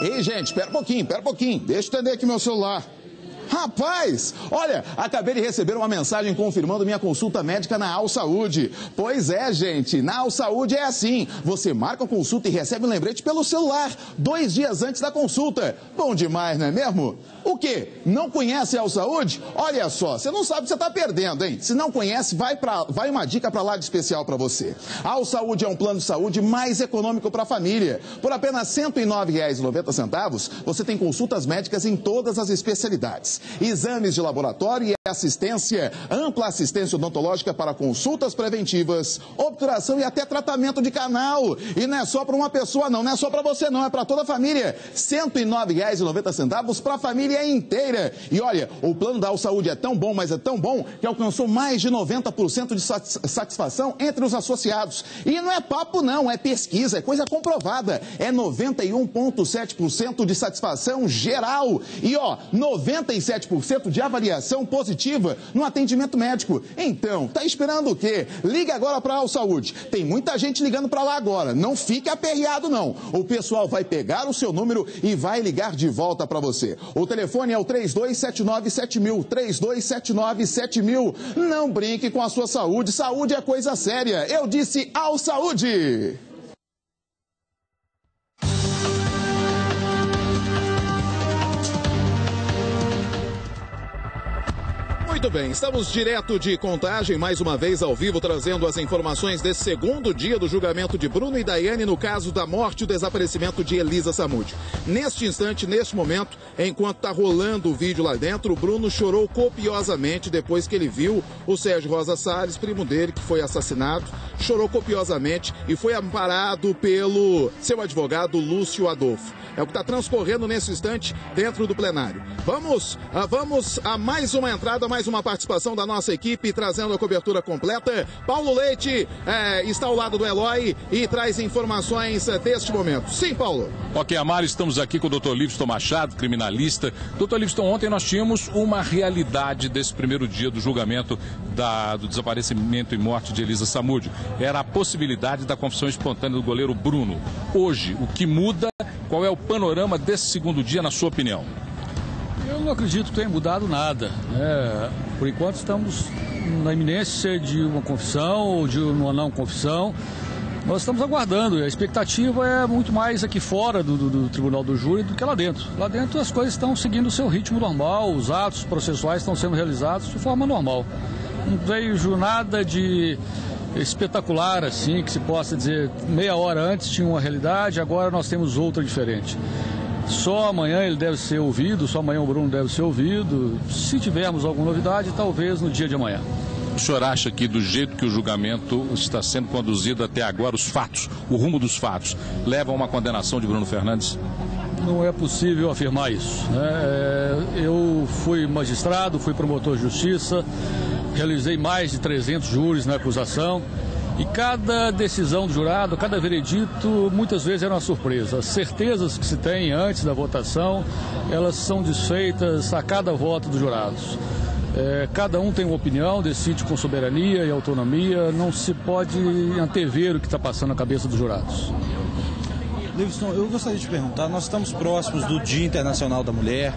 Ei, gente, espera um pouquinho. Deixa eu atender aqui meu celular. Rapaz, olha, acabei de receber uma mensagem confirmando minha consulta médica na Al Saúde. Pois é, gente, na Al Saúde é assim. Você marca a consulta e recebe um lembrete pelo celular, 2 dias antes da consulta. Bom demais, não é mesmo? O quê? Não conhece a Al Saúde? Olha só, você não sabe o que você está perdendo, hein? Se não conhece, vai uma dica para lá de especial para você. A Al Saúde é um plano de saúde mais econômico para a família. Por apenas R$ 109,90, você tem consultas médicas em todas as especialidades. Exames de laboratório e assistência, ampla assistência odontológica para consultas preventivas, obturação e até tratamento de canal. E não é só para uma pessoa não é só para você não, é para toda a família. R$ 109,90 para a família inteira. E olha, o plano da Al Saúde é tão bom, mas é tão bom, que alcançou mais de 90% de satisfação entre os associados. E não é papo não, é pesquisa, é coisa comprovada. É 91,7% de satisfação geral. E ó, 97% de avaliação positiva no atendimento médico. Então, tá esperando o quê? Liga agora para a Al Saúde. Tem muita gente ligando para lá agora. Não fique aperreado não. O pessoal vai pegar o seu número e vai ligar de volta para você. O telefone é o 3279-7000, 3279-7000. Não brinque com a sua saúde. Saúde é coisa séria. Eu disse Al Saúde. Muito bem, estamos direto de Contagem, mais uma vez ao vivo, trazendo as informações desse segundo dia do julgamento de Bruno e Daiane no caso da morte e o desaparecimento de Elisa Samúdio. Neste instante, neste momento, enquanto está rolando o vídeo lá dentro, o Bruno chorou copiosamente depois que ele viu o Sérgio Rosa Salles, primo dele, que foi assassinado, chorou copiosamente e foi amparado pelo seu advogado Lúcio Adolfo. É o que está transcorrendo nesse instante dentro do plenário. Vamos a mais uma entrada, mais uma participação da nossa equipe, trazendo a cobertura completa. Paulo Leite está ao lado do Eloy e traz informações deste momento. Sim, Paulo. Ok, Amaro, estamos aqui com o Dr. Livston Machado, criminalista. Dr. Livston, ontem nós tínhamos uma realidade desse primeiro dia do julgamento do desaparecimento e morte de Elisa Samúdio. Era a possibilidade da confissão espontânea do goleiro Bruno. Hoje, o que muda? Qual é o panorama desse segundo dia, na sua opinião? Eu não acredito que tenha mudado nada. Por enquanto estamos na iminência de uma confissão ou de uma não confissão. Nós estamos aguardando. A expectativa é muito mais aqui fora do Tribunal do Júri do que lá dentro. Lá dentro as coisas estão seguindo o seu ritmo normal, os atos processuais estão sendo realizados de forma normal. Não vejo nada de espetacular assim, que se possa dizer meia hora antes tinha uma realidade, agora nós temos outra diferente. Só amanhã ele deve ser ouvido, só amanhã o Bruno deve ser ouvido. Se tivermos alguma novidade, talvez no dia de amanhã. O senhor acha que do jeito que o julgamento está sendo conduzido até agora, os fatos, o rumo dos fatos, levam a uma condenação de Bruno Fernandes? Não é possível afirmar isso. Eu fui magistrado, fui promotor de justiça, realizei mais de 300 júris na acusação e cada decisão do jurado, cada veredito, muitas vezes era uma surpresa. As certezas que se tem antes da votação, elas são desfeitas a cada voto dos jurados. Cada um tem uma opinião, decide com soberania e autonomia, não se pode antever o que está passando na cabeça dos jurados. Livston, eu gostaria de te perguntar, nós estamos próximos do Dia Internacional da Mulher,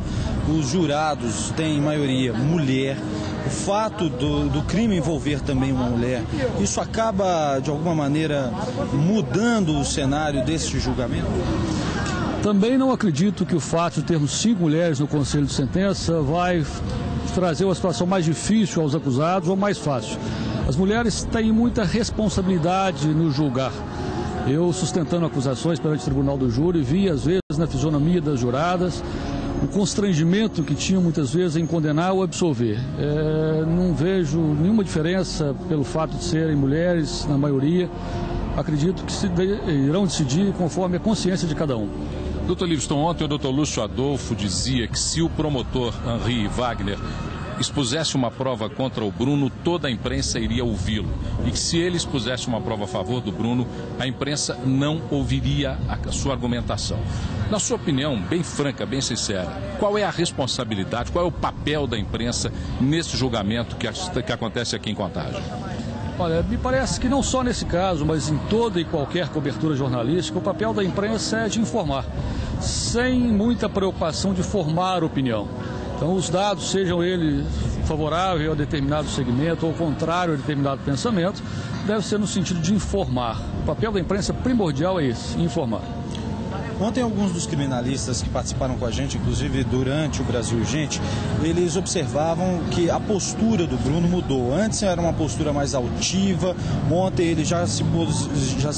os jurados têm maioria mulher, o fato do crime envolver também uma mulher, isso acaba de alguma maneira mudando o cenário desse julgamento? Também não acredito que o fato de termos 5 mulheres no Conselho de Sentença vai trazer uma situação mais difícil aos acusados ou mais fácil. As mulheres têm muita responsabilidade no julgar. Eu, sustentando acusações perante o Tribunal do Júri, vi, às vezes, na fisionomia das juradas, o constrangimento que tinham, muitas vezes, em condenar ou absolver. Não vejo nenhuma diferença pelo fato de serem mulheres, na maioria. Acredito que irão decidir conforme a consciência de cada um. Doutor Livston, ontem o doutor Lúcio Adolfo dizia que se o promotor Henri Wagner expusesse uma prova contra o Bruno, toda a imprensa iria ouvi-lo. E que se ele expusesse uma prova a favor do Bruno, a imprensa não ouviria a sua argumentação. Na sua opinião, bem franca, bem sincera, qual é a responsabilidade, qual é o papel da imprensa nesse julgamento que acontece aqui em Contagem? Olha, me parece que não só nesse caso, mas em toda e qualquer cobertura jornalística, o papel da imprensa é de informar. sem muita preocupação de formar opinião. Então, os dados, sejam eles favoráveis a determinado segmento ou contrário a determinado pensamento, deve ser no sentido de informar. O papel da imprensa primordial é esse, informar. Ontem, alguns dos criminalistas que participaram com a gente, inclusive durante o Brasil Urgente, eles observavam que a postura do Bruno mudou. Antes era uma postura mais altiva, ontem ele já se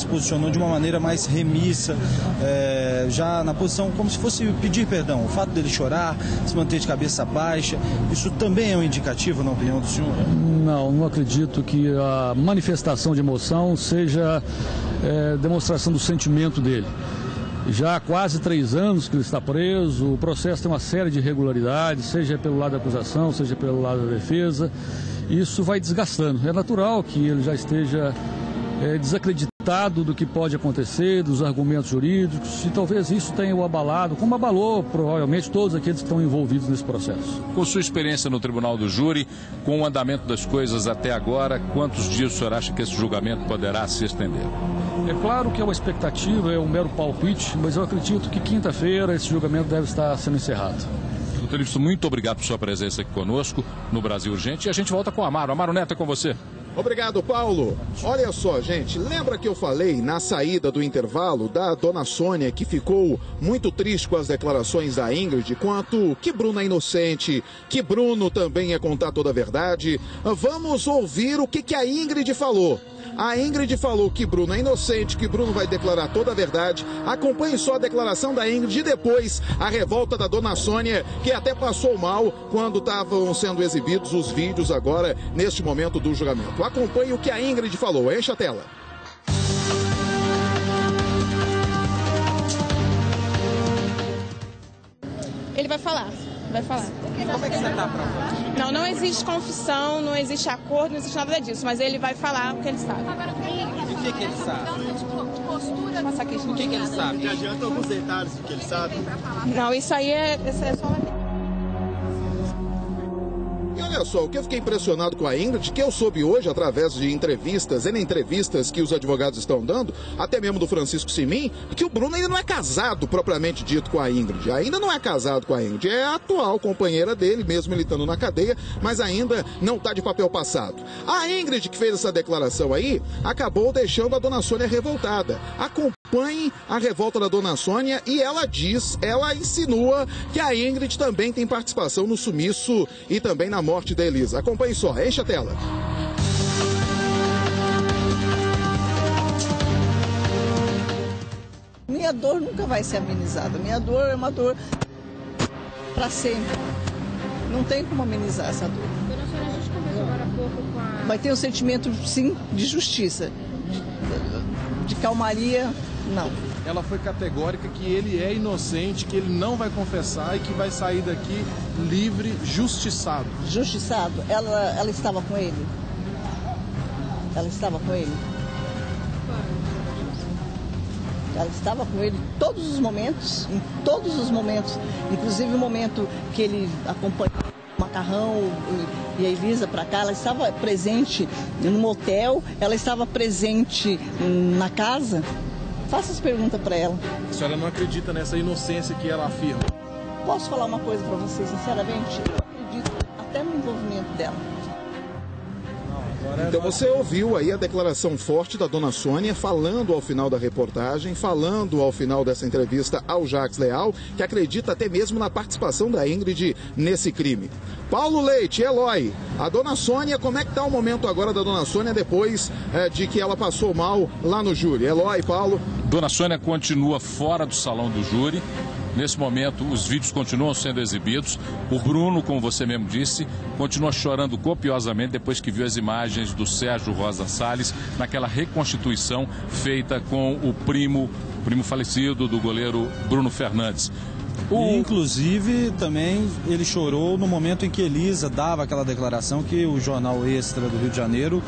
posicionou de uma maneira mais remissa, já na posição como se fosse pedir perdão. O fato dele chorar, se manter de cabeça baixa, isso também é um indicativo, na opinião do senhor? Não acredito que a manifestação de emoção seja demonstração do sentimento dele. Já há quase 3 anos que ele está preso, o processo tem uma série de irregularidades, seja pelo lado da acusação, seja pelo lado da defesa. Isso vai desgastando. É natural que ele já esteja desacreditado do que pode acontecer, dos argumentos jurídicos, e talvez isso tenha o abalado, como abalou provavelmente todos aqueles que estão envolvidos nesse processo. Com sua experiência no Tribunal do Júri, com o andamento das coisas até agora, quantos dias o senhor acha que esse julgamento poderá se estender? É claro que é uma expectativa, é um mero palpite, mas eu acredito que quinta-feira esse julgamento deve estar sendo encerrado. Doutor Livson, muito obrigado por sua presença aqui conosco no Brasil Urgente, e a gente volta com o Amaro. Amaro Neto, é com você. Obrigado, Paulo. Olha só, gente, lembra que eu falei na saída do intervalo da dona Sônia, que ficou muito triste com as declarações da Ingrid, quanto que Bruno é inocente, que Bruno também ia contar toda a verdade? Vamos ouvir o que a Ingrid falou. A Ingrid falou que Bruno é inocente, que Bruno vai declarar toda a verdade. Acompanhe só a declaração da Ingrid e depois a revolta da dona Sônia, que até passou mal quando estavam sendo exibidos os vídeos agora, neste momento do julgamento. Acompanhe o que a Ingrid falou. Enche a tela. Ele vai falar. Como é que você está provando? Não existe confissão, não existe acordo, não existe nada disso, mas ele vai falar o que ele sabe. E o que ele sabe? Passa aqui, O que ele sabe? Me adianta alguns detalhes do que ele sabe? Não, isso aí é só uma... E olha só, o que eu fiquei impressionado com a Ingrid, que eu soube hoje, através de entrevistas que os advogados estão dando, até mesmo do Francisco Simin, que o Bruno ainda não é casado, propriamente dito, com a Ingrid. Ainda não é casado com a Ingrid. É a atual companheira dele, mesmo ele estando na cadeia, mas ainda não está de papel passado. A Ingrid, que fez essa declaração aí, acabou deixando a dona Sônia revoltada. Acompanhe a revolta da dona Sônia e ela insinua que a Ingrid também tem participação no sumiço e também na morte da Elisa. Acompanhe só, enche a tela. Minha dor nunca vai ser amenizada. Minha dor é uma dor para sempre. Não tem como amenizar essa dor. Dona Sônia, a gente conversou agora há pouco com a... Vai ter um sentimento, sim, de justiça. De calmaria, não. Ela foi categórica que ele é inocente, que ele não vai confessar e que vai sair daqui livre, justiçado. Justiçado? Ela estava com ele? Ela estava com ele? Ela estava com ele em todos os momentos, inclusive o momento que ele acompanhou o Macarrão e a Elisa para cá, ela estava presente no motel, ela estava presente na casa. Faça as perguntas para ela. A senhora não acredita nessa inocência que ela afirma? Posso falar uma coisa para você, sinceramente? Eu acredito até no envolvimento dela. Então você ouviu aí a declaração forte da dona Sônia falando ao final da reportagem, falando ao final dessa entrevista ao Jacques Leal, que acredita até mesmo na participação da Ingrid nesse crime. Paulo Leite, Eloy, a dona Sônia, como é que está o momento agora da dona Sônia depois de que ela passou mal lá no júri? Eloy, Paulo. Dona Sônia continua fora do salão do júri. Nesse momento, os vídeos continuam sendo exibidos. O Bruno, como você mesmo disse, continua chorando copiosamente depois que viu as imagens do Sérgio Rosa Salles naquela reconstituição feita com o primo falecido do goleiro Bruno Fernandes. Inclusive, também ele chorou no momento em que Elisa dava aquela declaração que o Jornal Extra do Rio de Janeiro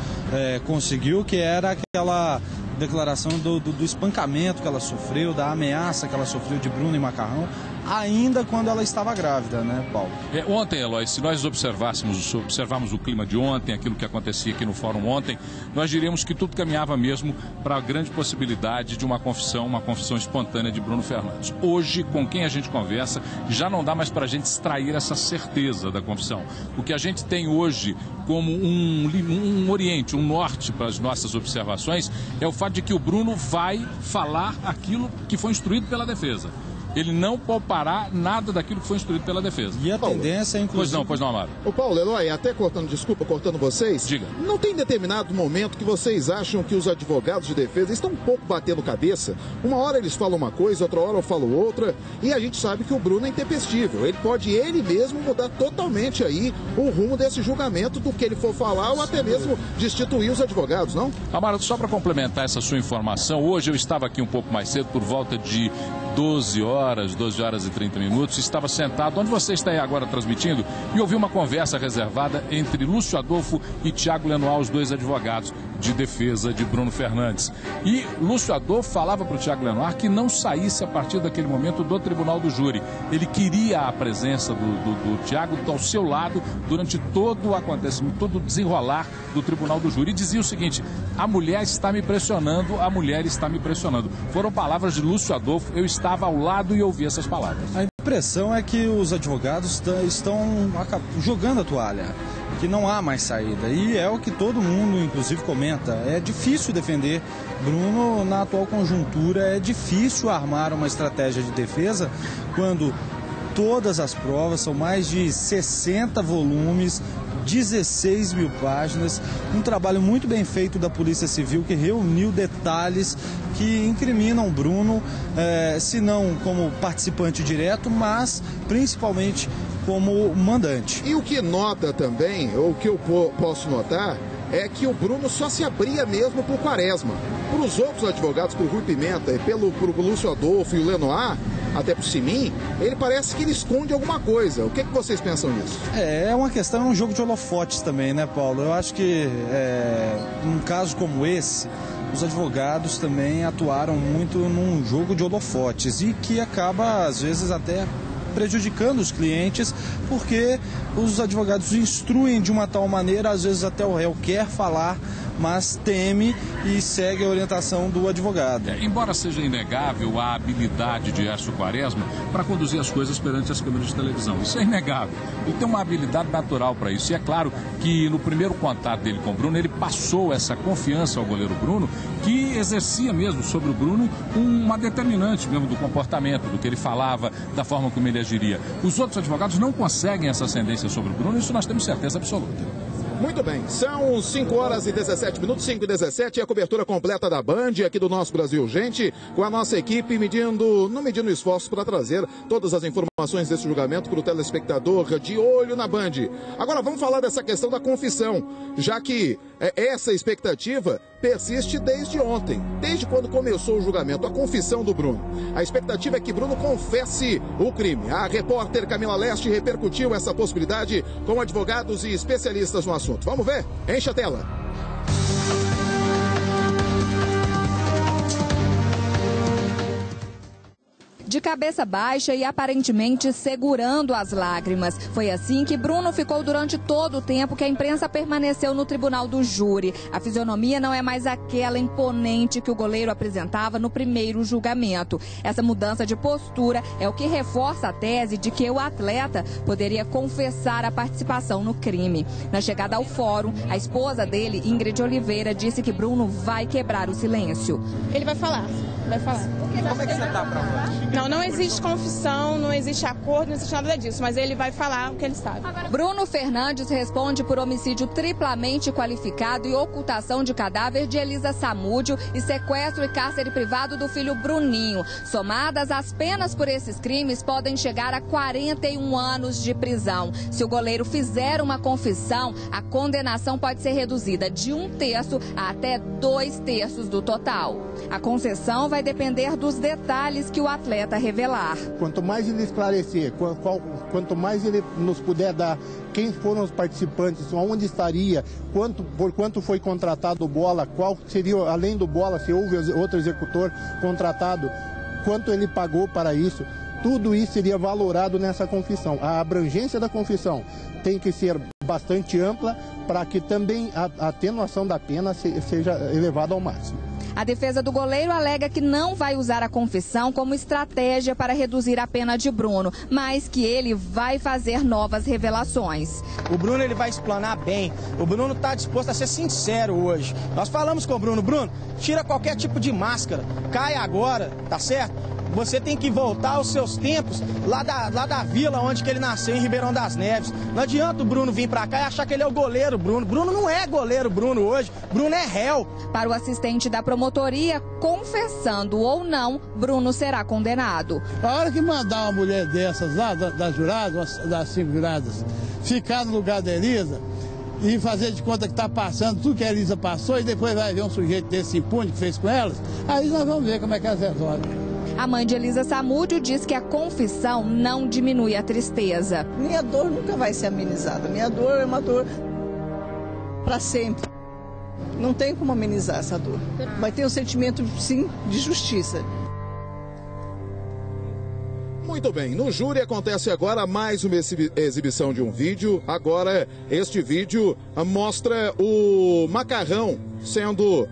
conseguiu, que era aquela declaração do espancamento que ela sofreu, da ameaça que ela sofreu de Bruno e Macarrão. ainda quando ela estava grávida, né, Paulo? Ontem, Eloy, se nós observarmos o clima de ontem, aquilo que acontecia aqui no fórum ontem, nós diríamos que tudo caminhava mesmo para a grande possibilidade de uma confissão espontânea de Bruno Fernandes. Hoje, com quem a gente conversa, já não dá mais para a gente extrair essa certeza da confissão. O que a gente tem hoje como um oriente, um norte para as nossas observações, é o fato de que o Bruno vai falar aquilo que foi instruído pela defesa. Ele não poupará nada daquilo que foi instruído pela defesa. E a tendência é, inclusive... Pois não, Amaro. Ô Paulo, Eloy, até cortando vocês. Diga. Não tem determinado momento que vocês acham que os advogados de defesa estão um pouco batendo cabeça? Uma hora eles falam uma coisa, outra hora eu falo outra, e a gente sabe que o Bruno é intempestível. Ele pode ele mesmo mudar totalmente aí o rumo desse julgamento do que ele for falar, ou até mesmo destituir os advogados, não? Amaro, só para complementar essa sua informação, hoje eu estava aqui um pouco mais cedo, por volta de 12 horas e 30 minutos, estava sentado onde você está aí agora transmitindo e ouvi uma conversa reservada entre Lúcio Adolfo e Tiago Lenoir, os dois advogados de defesa de Bruno Fernandes. E Lúcio Adolfo falava para o Tiago Lenoir que não saísse a partir daquele momento do tribunal do júri. Ele queria a presença do Tiago ao seu lado durante todo o acontecimento, todo o desenrolar do tribunal do júri. E dizia o seguinte: a mulher está me pressionando, a mulher está me pressionando. Foram palavras de Lúcio Adolfo, eu estava ao lado e ouvi essas palavras. A impressão é que os advogados estão jogando a toalha, que não há mais saída. E é o que todo mundo, inclusive, comenta. É difícil defender Bruno na atual conjuntura, é difícil armar uma estratégia de defesa quando todas as provas são mais de 60 volumes, 16 mil páginas, um trabalho muito bem feito da Polícia Civil que reuniu detalhes que incriminam Bruno, se não como participante direto, mas principalmente como mandante. E o que nota também, ou o que eu posso notar, é que o Bruno só se abria mesmo por Quaresma. Para os outros advogados, por Rui Pimenta, pro Lúcio Adolfo e o Lenoir, até pro Simin, ele parece que ele esconde alguma coisa. O que vocês pensam nisso? É uma questão, um jogo de holofotes também, né, Paulo? Eu acho que num caso como esse, os advogados também atuaram muito num jogo de holofotes e que acaba, às vezes, até prejudicando os clientes, porque os advogados instruem de uma tal maneira, às vezes até o réu quer falar, mas teme e segue a orientação do advogado. Embora seja inegável a habilidade de Hércio Quaresma para conduzir as coisas perante as câmeras de televisão, isso é inegável. Ele tem uma habilidade natural para isso. E é claro que no primeiro contato dele com o Bruno, ele passou essa confiança ao goleiro Bruno, que exercia mesmo sobre o Bruno uma determinante mesmo do comportamento, do que ele falava, da forma como ele agiria. Os outros advogados não conseguem essa ascendência sobre o Bruno, isso nós temos certeza absoluta. Muito bem, são 5 horas e 17 minutos, 5 e 17, e a cobertura completa da Band aqui do nosso Brasil Gente, com a nossa equipe não medindo esforços para trazer todas as informações desse julgamento para o telespectador de olho na Band. Agora vamos falar dessa questão da confissão, já que essa expectativa persiste desde ontem, desde quando começou o julgamento, a confissão do Bruno. A expectativa é que Bruno confesse o crime. A repórter Camila Leste repercutiu essa possibilidade com advogados e especialistas no assunto. Vamos ver? Enche a tela. De cabeça baixa e aparentemente segurando as lágrimas. Foi assim que Bruno ficou durante todo o tempo que a imprensa permaneceu no tribunal do júri. A fisionomia não é mais aquela imponente que o goleiro apresentava no primeiro julgamento. Essa mudança de postura é o que reforça a tese de que o atleta poderia confessar a participação no crime. Na chegada ao fórum, a esposa dele, Ingrid Oliveira, disse que Bruno vai quebrar o silêncio. Ele vai falar. Vai falar. Como é que você está provando? Não existe confissão, não existe acordo, não existe nada disso, mas ele vai falar o que ele sabe. Bruno Fernandes responde por homicídio triplamente qualificado e ocultação de cadáver de Elisa Samúdio e sequestro e cárcere privado do filho Bruninho. Somadas, as penas por esses crimes podem chegar a 41 anos de prisão. Se o goleiro fizer uma confissão, a condenação pode ser reduzida de 1/3 a até 2/3 do total. A concessão vai depender dos detalhes que o atleta revelar. Quanto mais ele esclarecer, quanto mais ele nos puder dar quem foram os participantes, onde estaria, por quanto foi contratado o Bola, qual seria, além do Bola, se houve outro executor contratado, quanto ele pagou para isso. tudo isso seria valorado nessa confissão. A abrangência da confissão tem que ser bastante ampla para que também a atenuação da pena seja elevada ao máximo. A defesa do goleiro alega que não vai usar a confissão como estratégia para reduzir a pena de Bruno, mas que ele vai fazer novas revelações. O Bruno ele vai explanar bem. O Bruno está disposto a ser sincero hoje. Nós falamos com o Bruno. Bruno, tira qualquer tipo de máscara. Cai agora, tá certo? Você tem que voltar aos seus tempos lá da vila onde que ele nasceu, em Ribeirão das Neves. Não adianta o Bruno vir pra cá e achar que ele é o goleiro Bruno. Bruno não é goleiro Bruno hoje. Bruno é réu. Para o assistente da promotoria, confessando ou não, Bruno será condenado. A hora que mandar uma mulher dessas lá, das juradas, das 5 juradas, ficar no lugar da Elisa e fazer de conta que está passando tudo que a Elisa passou e depois vai ver um sujeito desse impune que fez com elas, aí nós vamos ver como é que elas resolvem. A mãe de Elisa Samúdio diz que a confissão não diminui a tristeza. Minha dor nunca vai ser amenizada. Minha dor é uma dor para sempre. Não tem como amenizar essa dor. Vai ter um sentimento, sim, de justiça. Muito bem, no júri acontece agora mais uma exibição de um vídeo. Agora, este vídeo mostra o Macarrão sendo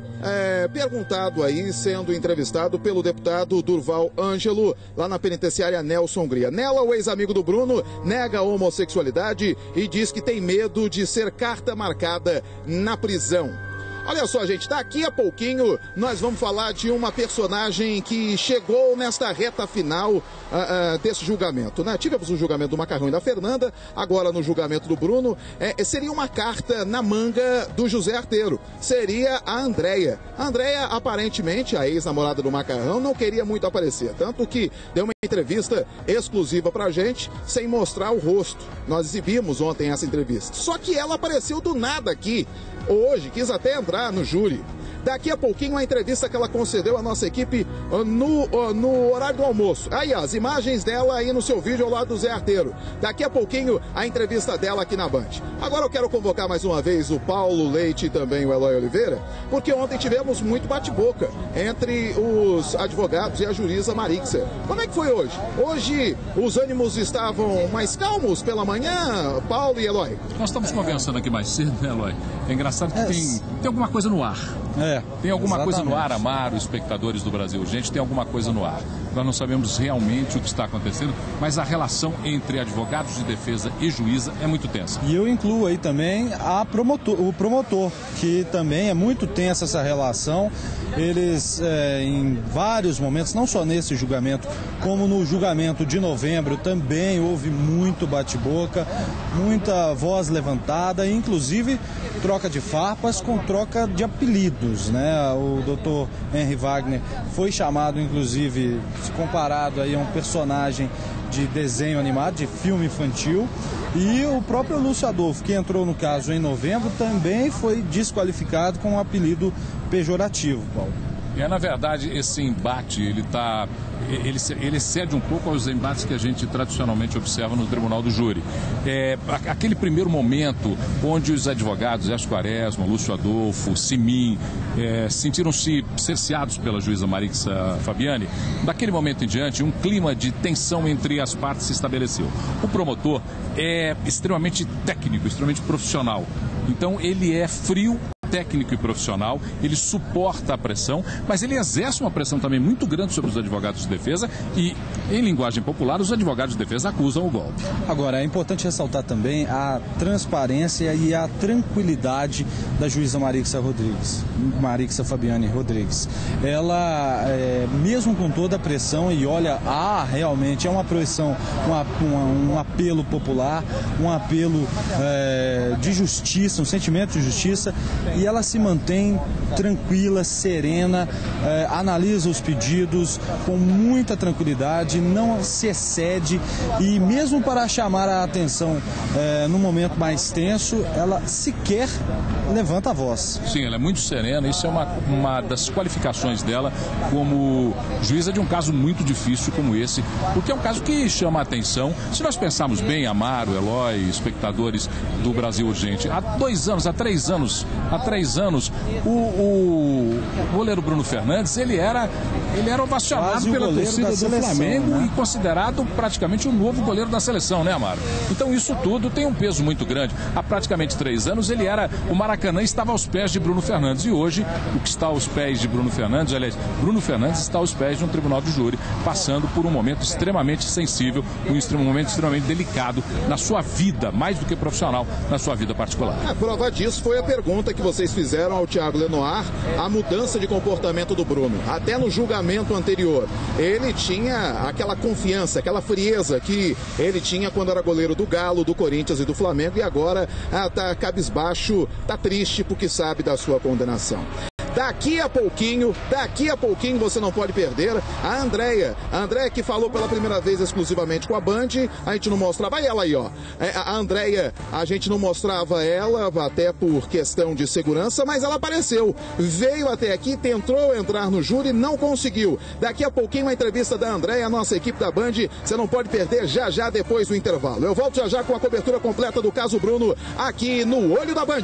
perguntado aí, sendo entrevistado pelo deputado Durval Ângelo, lá na penitenciária Nelson Hungria. Nela, o ex-amigo do Bruno nega a homossexualidade e diz que tem medo de ser carta marcada na prisão. Olha só, gente, daqui a pouquinho nós vamos falar de uma personagem que chegou nesta reta final desse julgamento, né? Tivemos o julgamento do Macarrão e da Fernanda, agora no julgamento do Bruno, seria uma carta na manga do José Arteiro, seria a Andréia. A Andréia, aparentemente, a ex-namorada do Macarrão, não queria muito aparecer, tanto que deu uma entrevista exclusiva pra gente, sem mostrar o rosto. Nós exibimos ontem essa entrevista. Só que ela apareceu do nada aqui, hoje, quis até entrar no júri. Daqui a pouquinho a entrevista que ela concedeu à nossa equipe no horário do almoço. Aí as imagens dela aí no seu vídeo ao lado do Zé Arteiro. Daqui a pouquinho a entrevista dela aqui na Band. Agora eu quero convocar mais uma vez o Paulo Leite e também o Eloy Oliveira, porque ontem tivemos muito bate-boca entre os advogados e a juíza Marixa. Como é que foi hoje? Hoje os ânimos estavam mais calmos pela manhã, Paulo e Eloy? Nós estamos conversando aqui mais cedo, né, Eloy? É engraçado que tem alguma coisa no ar. Tem alguma coisa no ar, Amaro, espectadores do Brasil. Gente, tem alguma coisa no ar. Nós não sabemos realmente o que está acontecendo, mas a relação entre advogados de defesa e juíza é muito tensa. E eu incluo aí também o promotor, que também é muito tensa essa relação. Eles, em vários momentos, não só nesse julgamento, como no julgamento de novembro, também houve muito bate-boca, muita voz levantada, inclusive troca de farpas com troca de apelidos, né? O doutor Henry Wagner foi chamado, inclusive, comparado aí a um personagem de desenho animado, de filme infantil. E o próprio Lúcio Adolfo, que entrou no caso em novembro, também foi desqualificado com um apelido pejorativo, Paulo. Na verdade, esse embate, ele excede um pouco aos embates que a gente tradicionalmente observa no Tribunal do Júri. Aquele primeiro momento onde os advogados, Écio Quaresma, Lúcio Adolfo, Simin, sentiram-se cerceados pela juíza Marixa Fabiani, daquele momento em diante, um clima de tensão entre as partes se estabeleceu. O promotor é extremamente técnico, extremamente profissional. Então, ele é frio, técnico e profissional, ele suporta a pressão, mas ele exerce uma pressão também muito grande sobre os advogados de defesa e, em linguagem popular, os advogados de defesa acusam o golpe. Agora, é importante ressaltar também a transparência e a tranquilidade da juíza Marixa Fabiani Rodrigues. Ela, mesmo com toda a pressão, e olha, realmente é uma pressão, um apelo popular, um apelo de justiça, um sentimento de justiça, e ela se mantém tranquila, serena, analisa os pedidos com muita tranquilidade, não se excede e mesmo para chamar a atenção no momento mais tenso, ela sequer levanta a voz. Sim, ela é muito serena, isso é uma das qualificações dela como juíza de um caso muito difícil como esse, porque é um caso que chama a atenção. Se nós pensarmos bem, Amaro, Eloy, espectadores do Brasil Urgente, há 2 anos, há 3 anos atrás, 3 anos, o goleiro Bruno Fernandes, ele era ovacionado pela torcida do Flamengo, né? E considerado praticamente o novo goleiro da seleção, né, Amaro? Então isso tudo tem um peso muito grande. Há praticamente 3 anos o Maracanã estava aos pés de Bruno Fernandes, e hoje o que está aos pés de Bruno Fernandes, aliás, Bruno Fernandes está aos pés de um tribunal de júri, passando por um momento extremamente sensível, um momento extremamente delicado na sua vida, mais do que profissional, na sua vida particular. A prova disso foi a pergunta que vocês fizeram ao Thiago Lenoir, a mudança de comportamento do Bruno. Até no julgamento anterior, ele tinha aquela confiança, aquela frieza que ele tinha quando era goleiro do Galo, do Corinthians e do Flamengo, e agora está cabisbaixo, está triste porque sabe da sua condenação. Daqui a pouquinho você não pode perder a Andréia que falou pela primeira vez exclusivamente com a Band. A gente não mostrava ela aí, ó. A Andréia, a gente não mostrava ela até por questão de segurança, mas ela apareceu, veio até aqui, tentou entrar no júri, não conseguiu. Daqui a pouquinho a entrevista da Andréia, a nossa equipe da Band, você não pode perder já depois do intervalo. Eu volto já com a cobertura completa do caso Bruno aqui no Olho da Band.